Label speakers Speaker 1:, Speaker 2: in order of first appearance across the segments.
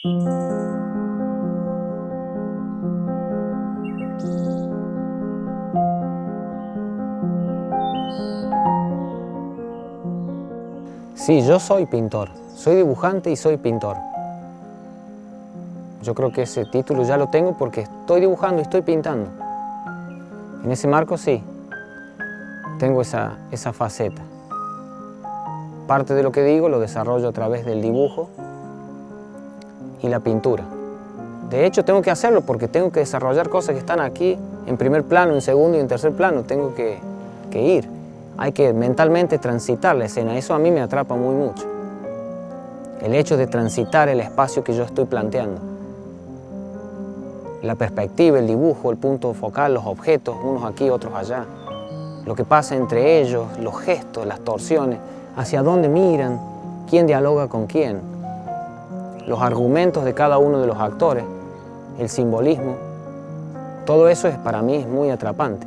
Speaker 1: Sí, yo soy pintor, soy dibujante y soy pintor. Yo creo que ese título ya lo tengo porque estoy dibujando y estoy pintando. En ese marco sí, tengo esa faceta. Parte de lo que digo lo desarrollo a través del dibujo y la pintura. De hecho, tengo que hacerlo porque tengo que desarrollar cosas que están aquí en primer plano, en segundo y en tercer plano. Tengo que ir. Hay que mentalmente transitar la escena. Eso a mí me atrapa muy mucho. El hecho de transitar el espacio que yo estoy planteando. La perspectiva, el dibujo, el punto focal, los objetos, unos aquí, otros allá. Lo que pasa entre ellos, los gestos, las torsiones, hacia dónde miran, quién dialoga con quién. Los argumentos de cada uno de los actores, el simbolismo. Todo eso para mí es muy atrapante.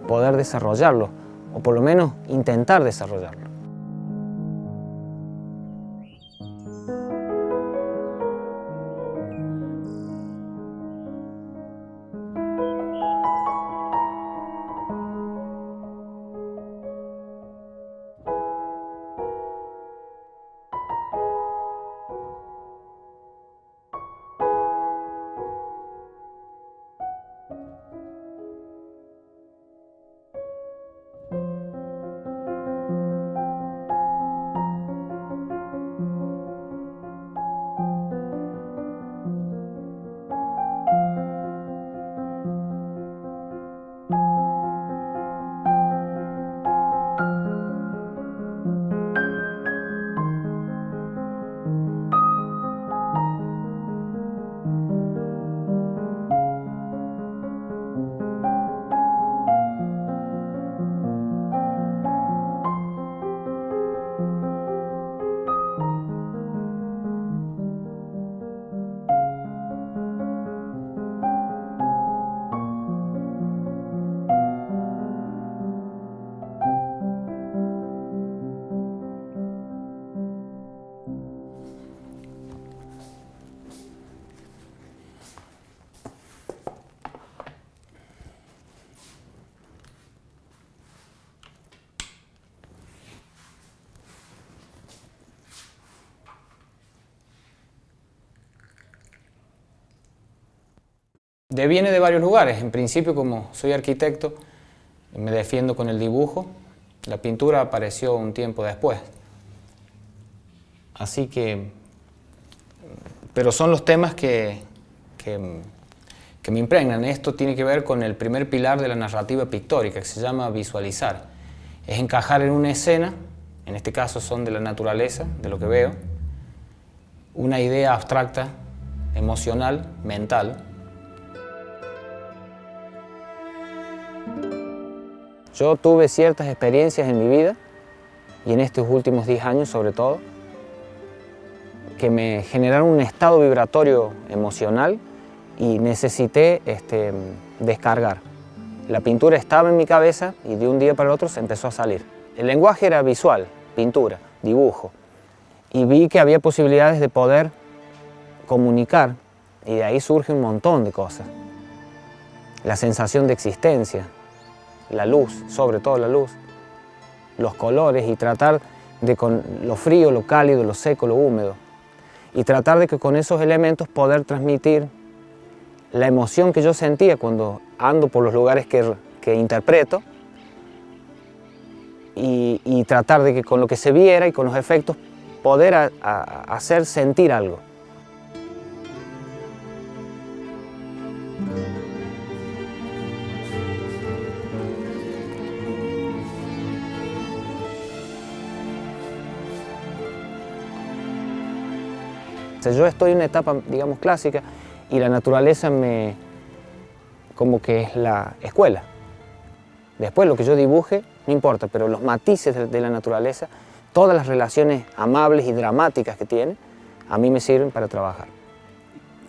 Speaker 1: Poder desarrollarlo, o por lo menos intentar desarrollarlo. Viene de varios lugares. En principio, como soy arquitecto, me defiendo con el dibujo. La pintura apareció un tiempo después. Así que... Pero son los temas que me impregnan. Esto tiene que ver con el primer pilar de la narrativa pictórica, que se llama visualizar. Es encajar en una escena, en este caso son de la naturaleza, de lo que veo, una idea abstracta, emocional, mental. Yo tuve ciertas experiencias en mi vida, y en estos últimos 10 años sobre todo, que me generaron un estado vibratorio emocional y necesité descargar. La pintura estaba en mi cabeza y de un día para el otro se empezó a salir. El lenguaje era visual, pintura, dibujo, y vi que había posibilidades de poder comunicar, y de ahí surge un montón de cosas. La sensación de existencia, la luz, sobre todo la luz, los colores, y tratar de con lo frío, lo cálido, lo seco, lo húmedo, y tratar de que con esos elementos poder transmitir la emoción que yo sentía cuando ando por los lugares que interpreto, y tratar de que con lo que se viera y con los efectos poder hacer sentir algo. Yo estoy en una etapa, digamos, clásica, y la naturaleza como que es la escuela. Después lo que yo dibuje, no importa, pero los matices de la naturaleza, todas las relaciones amables y dramáticas que tiene, a mí me sirven para trabajar.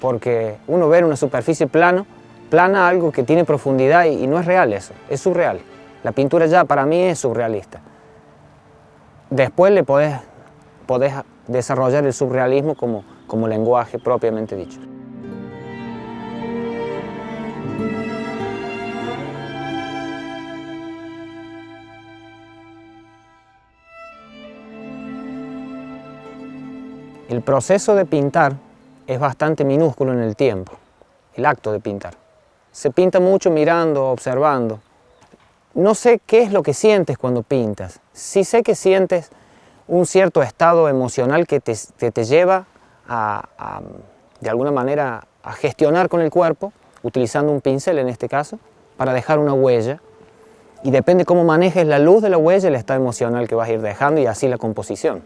Speaker 1: Porque uno ve en una superficie plana algo que tiene profundidad, y no es real eso, es surreal. La pintura ya para mí es surrealista. Después le podés desarrollar el surrealismo como como lenguaje propiamente dicho. El proceso de pintar es bastante minúsculo en el tiempo, el acto de pintar. Se pinta mucho mirando, observando. No sé qué es lo que sientes cuando pintas. Sí sé que sientes un cierto estado emocional que te lleva de alguna manera, a gestionar con el cuerpo, utilizando un pincel en este caso, para dejar una huella. Y depende cómo manejes la luz de la huella, el estado emocional que vas a ir dejando y así la composición.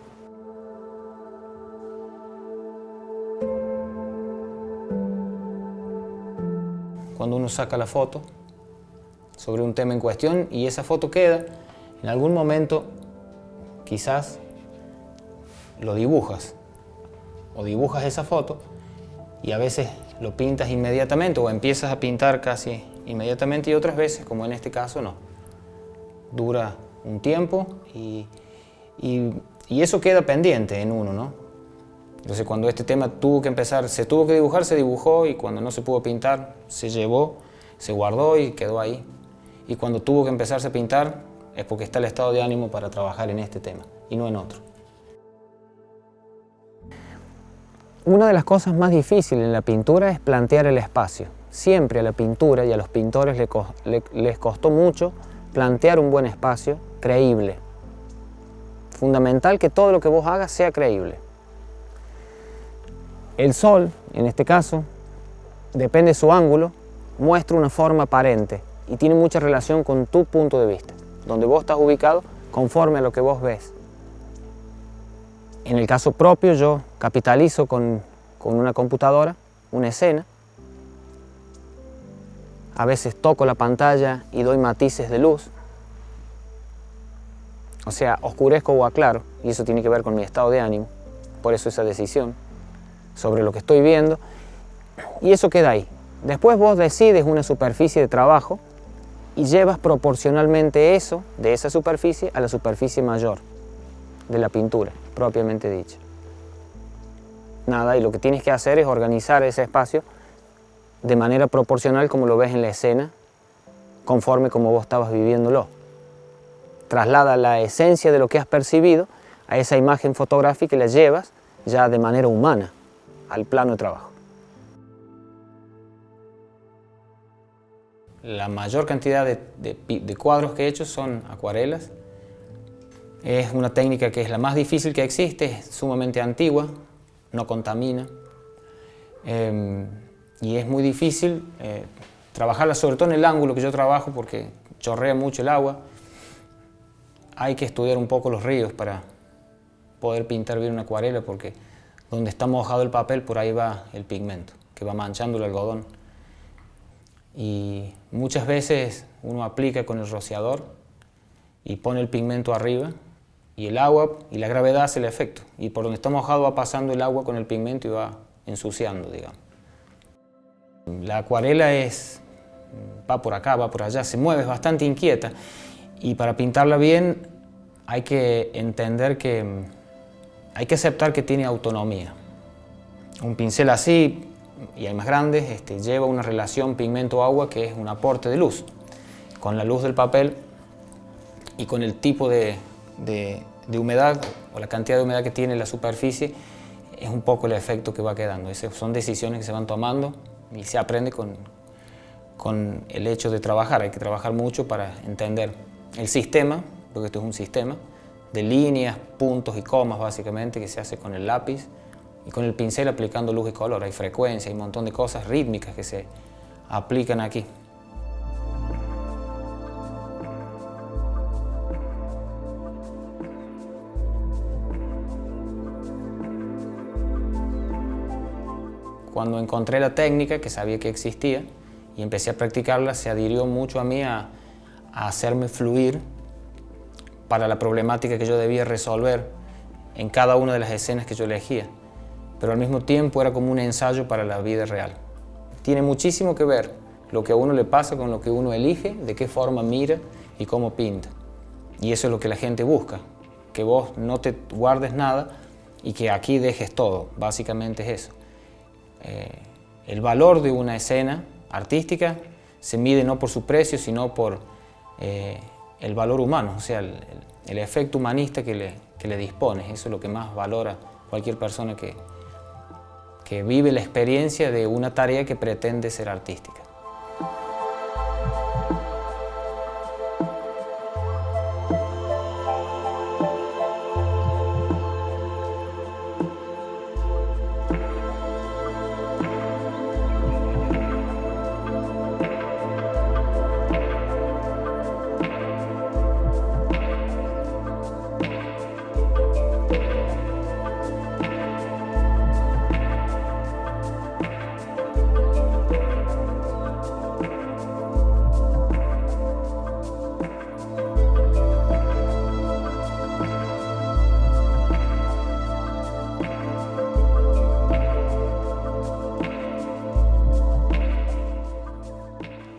Speaker 1: Cuando uno saca la foto sobre un tema en cuestión y esa foto queda, en algún momento quizás lo dibujas o dibujas esa foto y a veces lo pintas inmediatamente o empiezas a pintar casi inmediatamente y otras veces, como en este caso, no. Dura un tiempo y eso queda pendiente en uno, ¿no? Entonces cuando este tema tuvo que empezar, se tuvo que dibujar, se dibujó y cuando no se pudo pintar, se llevó, se guardó y quedó ahí. Y cuando tuvo que empezarse a pintar es porque está el estado de ánimo para trabajar en este tema y no en otro. Una de las cosas más difíciles en la pintura es plantear el espacio. Siempre a la pintura y a los pintores les costó mucho plantear un buen espacio creíble. Fundamental que todo lo que vos hagas sea creíble. El sol, en este caso, depende de su ángulo, muestra una forma aparente y tiene mucha relación con tu punto de vista, donde vos estás ubicado conforme a lo que vos ves. En el caso propio, yo capitalizo con una computadora una escena. A veces toco la pantalla y doy matices de luz. O sea, oscurezco o aclaro, y eso tiene que ver con mi estado de ánimo. Por eso esa decisión sobre lo que estoy viendo. Y eso queda ahí. Después vos decides una superficie de trabajo y llevas proporcionalmente eso, de esa superficie, a la superficie mayor de la pintura, propiamente dicha. Nada, y lo que tienes que hacer es organizar ese espacio de manera proporcional como lo ves en la escena, conforme como vos estabas viviéndolo. Traslada la esencia de lo que has percibido a esa imagen fotográfica y la llevas ya de manera humana al plano de trabajo. La mayor cantidad de cuadros que he hecho son acuarelas. Es una técnica que es la más difícil que existe, es sumamente antigua, no contamina. Y es muy difícil trabajarla, sobre todo en el ángulo que yo trabajo, porque chorrea mucho el agua. Hay que estudiar un poco los ríos para poder pintar bien una acuarela, porque donde está mojado el papel, por ahí va el pigmento, que va manchando el algodón. Y muchas veces uno aplica con el rociador y pone el pigmento arriba, y el agua y la gravedad hace el efecto. Y por donde está mojado va pasando el agua con el pigmento y va ensuciando, digamos. La acuarela va por acá, va por allá, se mueve, es bastante inquieta. Y para pintarla bien hay que entender que hay que aceptar que tiene autonomía. Un pincel así, y hay más grandes, lleva una relación pigmento-agua que es un aporte de luz. Con la luz del papel y con el tipo de humedad o la cantidad de humedad que tiene la superficie, es un poco el efecto que va quedando. Esas son decisiones que se van tomando y se aprende con el hecho de trabajar. Hay que trabajar mucho para entender el sistema, porque esto es un sistema de líneas, puntos y comas básicamente, que se hace con el lápiz y con el pincel aplicando luz y color. Hay frecuencia, hay un montón de cosas rítmicas que se aplican aquí. Cuando encontré la técnica, que sabía que existía, y empecé a practicarla, se adhirió mucho a mí a hacerme fluir para la problemática que yo debía resolver en cada una de las escenas que yo elegía. Pero al mismo tiempo era como un ensayo para la vida real. Tiene muchísimo que ver lo que a uno le pasa con lo que uno elige, de qué forma mira y cómo pinta. Y eso es lo que la gente busca, que vos no te guardes nada y que aquí dejes todo, básicamente es eso. El valor de una escena artística se mide no por su precio, sino por el valor humano, o sea, el efecto humanista que le dispones. Eso es lo que más valora cualquier persona que vive la experiencia de una tarea que pretende ser artística.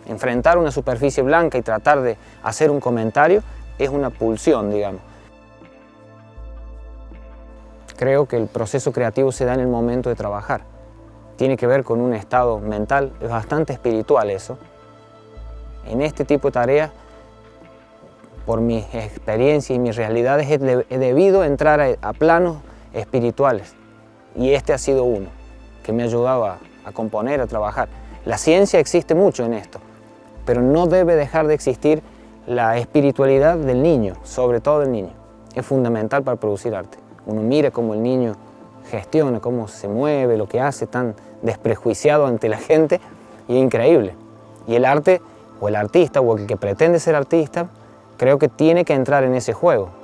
Speaker 1: Enfrentar una superficie blanca y tratar de hacer un comentario es una pulsión, digamos. Creo que el proceso creativo se da en el momento de trabajar. Tiene que ver con un estado mental, es bastante espiritual eso. En este tipo de tareas, por mis experiencias y mis realidades, he debido entrar a planos espirituales. Y este ha sido uno, que me ha ayudado a componer, a trabajar. La ciencia existe mucho en esto, pero no debe dejar de existir la espiritualidad del niño, sobre todo del niño. Es fundamental para producir arte. Uno mira cómo el niño gestiona, cómo se mueve, lo que hace, tan desprejuiciado ante la gente, y es increíble. Y el arte, o el artista, o el que pretende ser artista, creo que tiene que entrar en ese juego.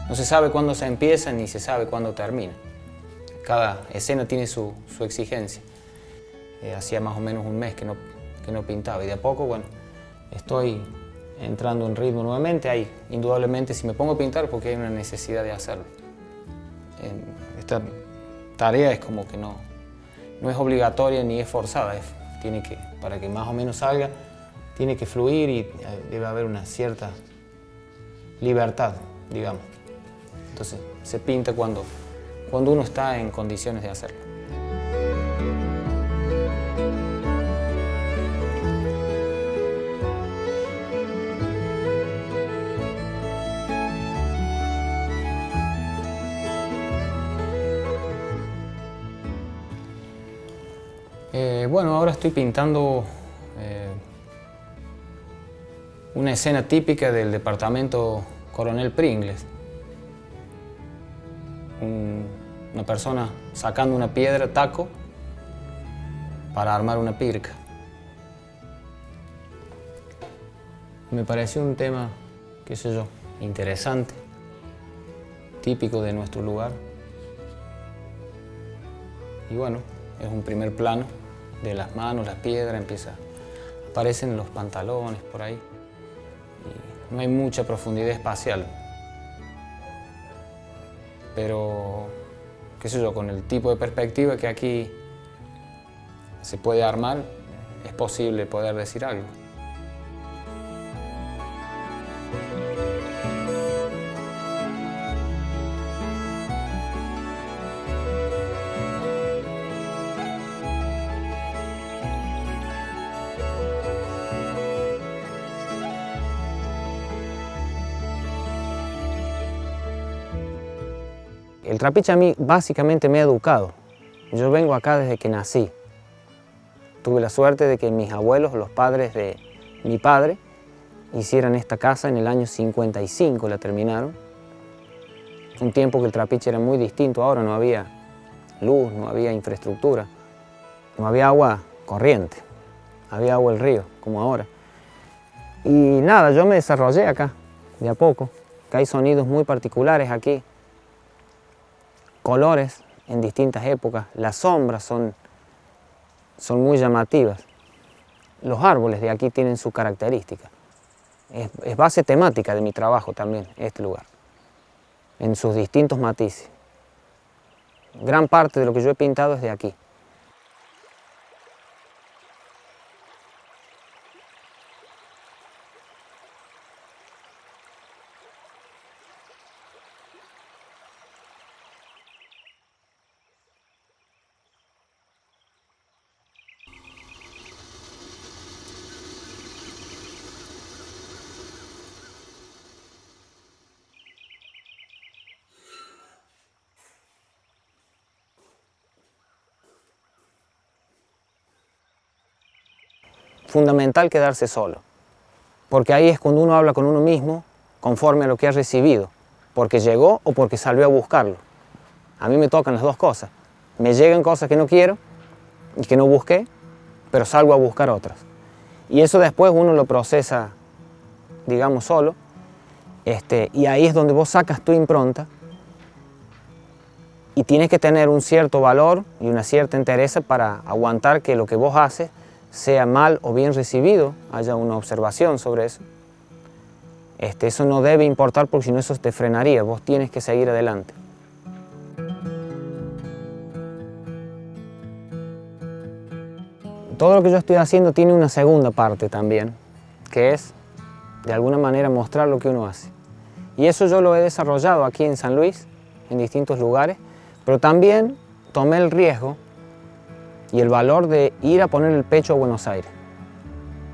Speaker 1: No se sabe cuándo se empieza ni se sabe cuándo termina. Cada escena tiene su exigencia. Hacía más o menos un mes que no pintaba y de a poco, bueno, estoy entrando en ritmo nuevamente. Indudablemente, si me pongo a pintar, porque hay una necesidad de hacerlo. Esta tarea es como que no es obligatoria ni es forzada. Para que más o menos salga, tiene que fluir y debe haber una cierta libertad, digamos. Entonces, se pinta cuando uno está en condiciones de hacerlo. Bueno, ahora estoy pintando una escena típica del departamento Coronel Pringles. Una persona sacando una piedra, taco, para armar una pirca. Me pareció un tema, qué sé yo, interesante, típico de nuestro lugar. Y bueno, es un primer plano de las manos, las piedras, aparecen los pantalones por ahí. Y no hay mucha profundidad espacial. Pero, qué sé yo, con el tipo de perspectiva que aquí se puede armar, es posible poder decir algo. El trapiche a mí básicamente me ha educado. Yo vengo acá desde que nací. Tuve la suerte de que mis abuelos, los padres de mi padre, hicieran esta casa en el año 55, la terminaron. Un tiempo que el Trapiche era muy distinto, ahora no había luz, no había infraestructura, no había agua corriente, había agua del río, como ahora. Y nada, yo me desarrollé acá, de a poco, que hay sonidos muy particulares aquí, colores en distintas épocas, las sombras son muy llamativas. Los árboles de aquí tienen su característica. Es base temática de mi trabajo también, este lugar, en sus distintos matices. Gran parte de lo que yo he pintado es de aquí. Fundamental quedarse solo, porque ahí es cuando uno habla con uno mismo conforme a lo que ha recibido, porque llegó o porque salió a buscarlo. A mí me tocan las dos cosas. Me llegan cosas que no quiero y que no busqué, pero salgo a buscar otras. Y eso después uno lo procesa, digamos, solo, y ahí es donde vos sacas tu impronta y tienes que tener un cierto valor y una cierta entereza para aguantar que lo que vos haces sea mal o bien recibido, haya una observación sobre eso. Eso no debe importar porque si no eso te frenaría, vos tienes que seguir adelante. Todo lo que yo estoy haciendo tiene una segunda parte también, que es de alguna manera mostrar lo que uno hace. Y eso yo lo he desarrollado aquí en San Luis, en distintos lugares, pero también tomé el riesgo y el valor de ir a poner el pecho a Buenos Aires,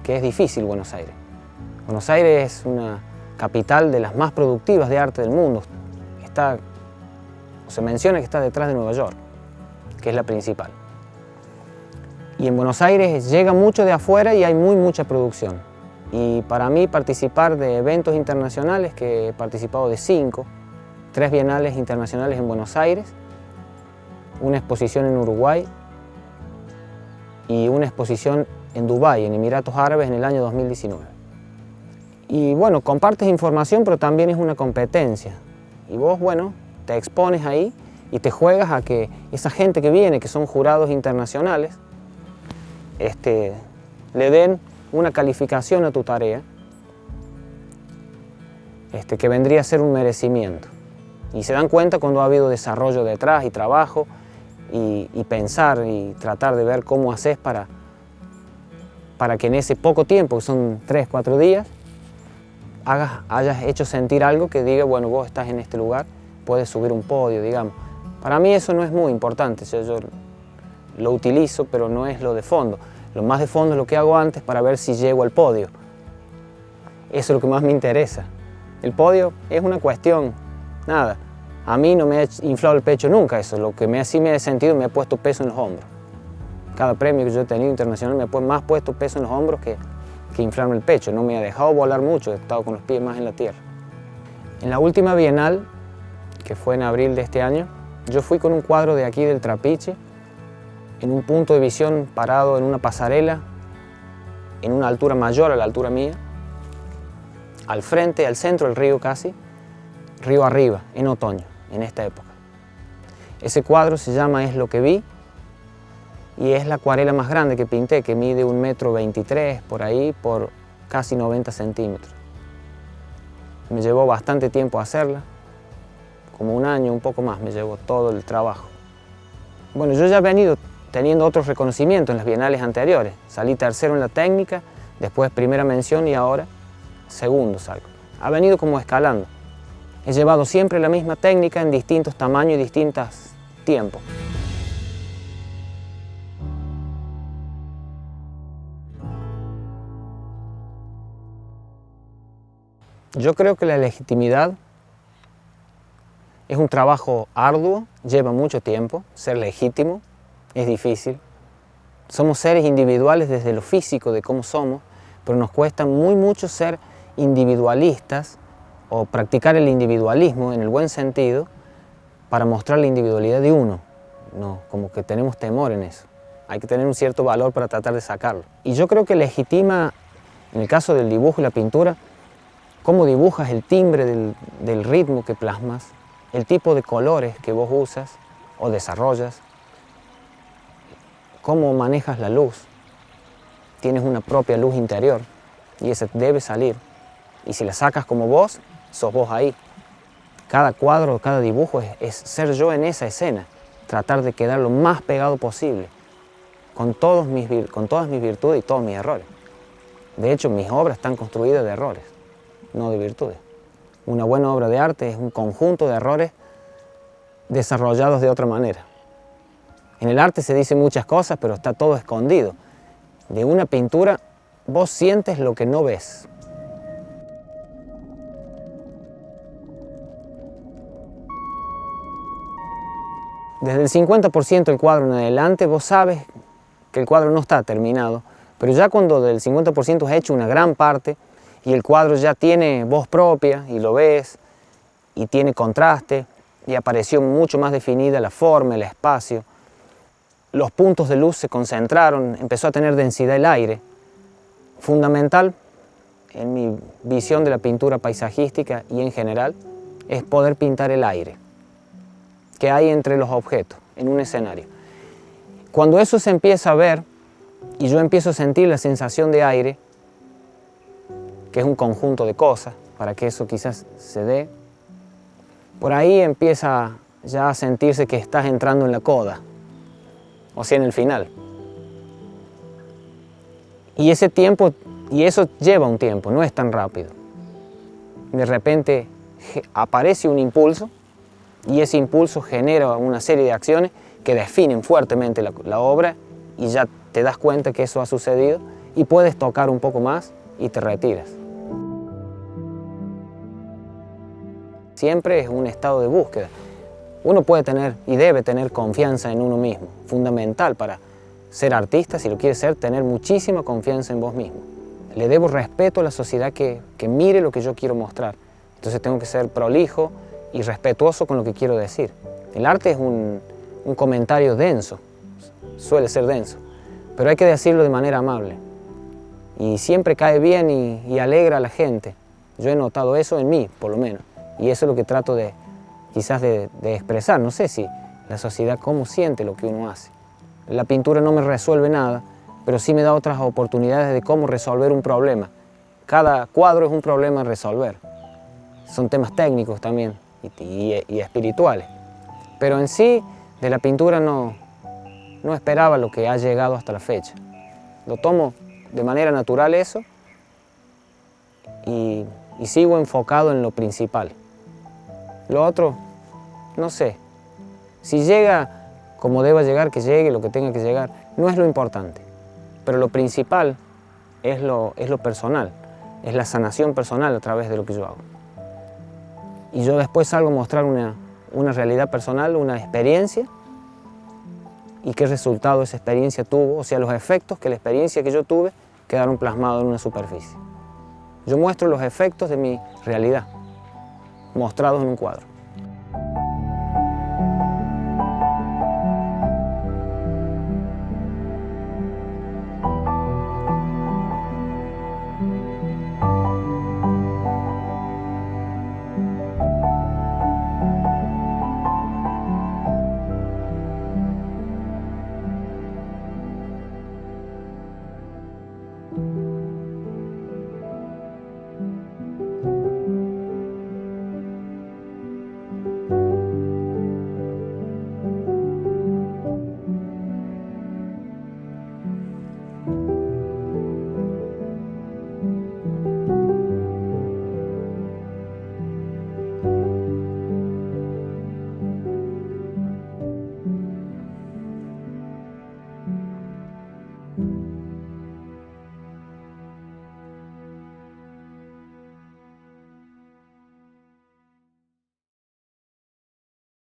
Speaker 1: que es difícil Buenos Aires. Buenos Aires es una capital de las más productivas de arte del mundo. Se menciona que está detrás de Nueva York, que es la principal. Y en Buenos Aires llega mucho de afuera y hay mucha producción. Y para mí participar de eventos internacionales, que he participado de 5, 3 bienales internacionales en Buenos Aires, una exposición en Uruguay, y una exposición en Dubái, en Emiratos Árabes, en el año 2019. Y bueno, compartes información, pero también es una competencia. Y vos, bueno, te expones ahí y te juegas a que esa gente que viene, que son jurados internacionales, le den una calificación a tu tarea, que vendría a ser un merecimiento. Y se dan cuenta cuando ha habido desarrollo detrás y trabajo, y pensar y tratar de ver cómo haces para que en ese poco tiempo, que son 3, 4 días, hayas hecho sentir algo que diga, bueno, vos estás en este lugar, puedes subir un podio, digamos. Para mí eso no es muy importante, yo lo utilizo, pero no es lo de fondo. Lo más de fondo es lo que hago antes para ver si llego al podio. Eso es lo que más me interesa. El podio es una cuestión, nada. A mí no me ha inflado el pecho nunca eso, lo que sí me he sentido, me he puesto peso en los hombros. Cada premio que yo he tenido internacional me he más puesto peso en los hombros que inflarme el pecho, no me ha dejado volar mucho, he estado con los pies más en la tierra. En la última bienal, que fue en abril de este año, yo fui con un cuadro de aquí del Trapiche, en un punto de visión parado en una pasarela, en una altura mayor a la altura mía, al frente, al centro del río casi, río arriba, en otoño, en esta época. Ese cuadro se llama Es lo que vi y es la acuarela más grande que pinté, que mide 1,23 m por ahí, por casi 90 centímetros. Me llevó bastante tiempo hacerla, como un año, un poco más me llevó todo el trabajo. Bueno, yo ya he venido teniendo otros reconocimientos en las bienales anteriores. Salí tercero en la técnica, después primera mención y ahora segundo salgo. Ha venido como escalando. He llevado siempre la misma técnica en distintos tamaños y distintos tiempos. Yo creo que la legitimidad es un trabajo arduo, lleva mucho tiempo, ser legítimo es difícil. Somos seres individuales desde lo físico, de cómo somos, pero nos cuesta mucho ser individualistas o practicar el individualismo en el buen sentido para mostrar la individualidad de uno. No, como que tenemos temor en eso. Hay que tener un cierto valor para tratar de sacarlo. Y yo creo que legitima, en el caso del dibujo y la pintura, cómo dibujas, el timbre del ritmo que plasmas, el tipo de colores que vos usas o desarrollas, cómo manejas la luz. Tienes una propia luz interior y esa debe salir. Y si la sacas como vos, sos vos ahí. Cada cuadro, cada dibujo es ser yo en esa escena, tratar de quedar lo más pegado posible, con todas mis virtudes y todos mis errores. De hecho, mis obras están construidas de errores, no de virtudes. Una buena obra de arte es un conjunto de errores desarrollados de otra manera. En el arte se dicen muchas cosas, pero está todo escondido. De una pintura, vos sientes lo que no ves. Desde el 50% del cuadro en adelante, vos sabes que el cuadro no está terminado, pero ya cuando del 50% has hecho una gran parte y el cuadro ya tiene voz propia y lo ves y tiene contraste y apareció mucho más definida la forma, el espacio, los puntos de luz se concentraron, empezó a tener densidad el aire. Fundamental en mi visión de la pintura paisajística y en general es poder pintar el aire que hay entre los objetos en un escenario. Cuando eso se empieza a ver y yo empiezo a sentir la sensación de aire, que es un conjunto de cosas, para que eso quizás se dé, por ahí empieza ya a sentirse que estás entrando en la coda, o sea, en el final. Y ese tiempo, y eso lleva un tiempo, no es tan rápido. De repente aparece un impulso y ese impulso genera una serie de acciones que definen fuertemente la obra y ya te das cuenta que eso ha sucedido y puedes tocar un poco más y te retiras. Siempre es un estado de búsqueda. Uno puede tener y debe tener confianza en uno mismo, fundamental para ser artista, si lo quieres ser, tener muchísima confianza en vos mismo. Le debo respeto a la sociedad que mire lo que yo quiero mostrar. Entonces tengo que ser prolijo y respetuoso con lo que quiero decir. El arte es un comentario denso, suele ser denso, pero hay que decirlo de manera amable. Y siempre cae bien y alegra a la gente. Yo he notado eso en mí, por lo menos. Y eso es lo que trato de, quizás de expresar. No sé si la sociedad cómo siente lo que uno hace. La pintura no me resuelve nada, pero sí me da otras oportunidades de cómo resolver un problema. Cada cuadro es un problema a resolver. Son temas técnicos también y espirituales. Pero en sí, de la pintura no esperaba lo que ha llegado hasta la fecha. Lo tomo de manera natural eso y sigo enfocado en lo principal. Lo otro, no sé. Si llega como deba llegar, que llegue lo que tenga que llegar, no es lo importante. Pero lo principal es lo personal, es la sanación personal a través de lo que yo hago. Y yo después salgo a mostrar una realidad personal, una experiencia, y qué resultado esa experiencia tuvo, o sea, los efectos que la experiencia que yo tuve quedaron plasmados en una superficie. Yo muestro los efectos de mi realidad, mostrados en un cuadro.